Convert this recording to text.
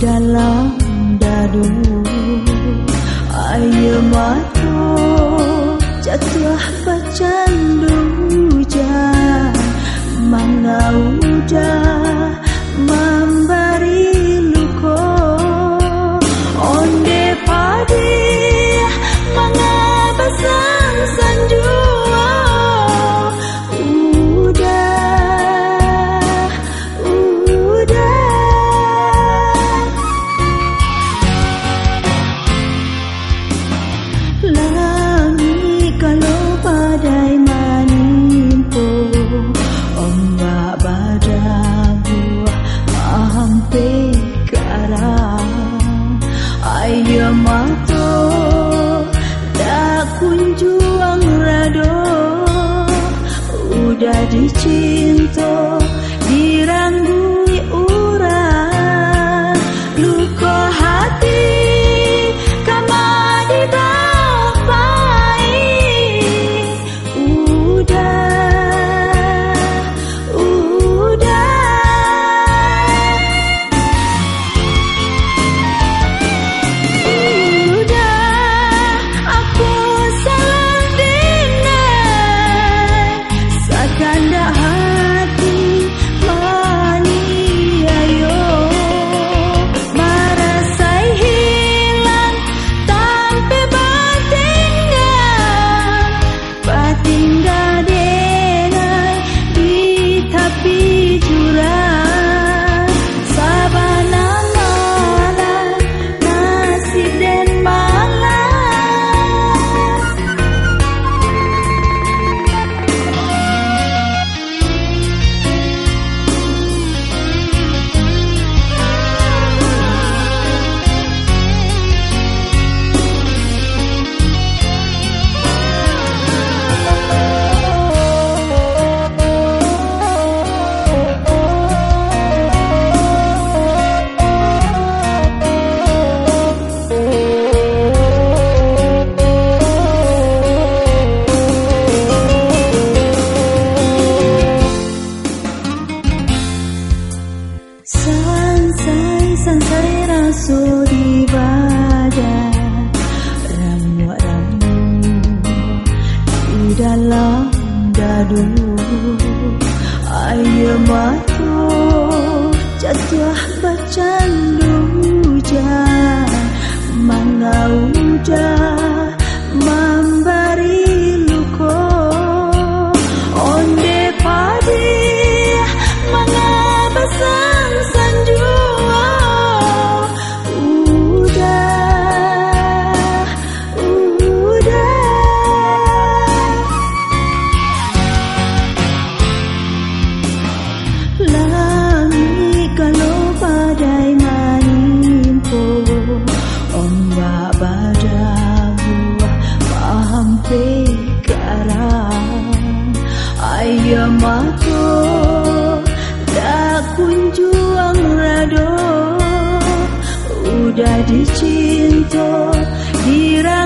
dalam dadu. Ayo mato jatuh bacandu hujan, mangga udah memberi luko. Onde padi mangga basang sanjua. Langit kalau badai menimpa, ombak badai buah hampir ke arah. Ayo mato dak kunjuang rado, udah dicinta diranggui urang. Luka hati kama dibapai, sansai raso di badan, ramu-ramu di dalam dadu. Ayo mato jatuh bacandu hujan, mangga udah memberi luko. Onde padi mangga basang sanjua. Langit kalau badai menimpa, ombak badai buah hampir ke arah. Ayo mato dak kunjuang rado, udah dicinta dira.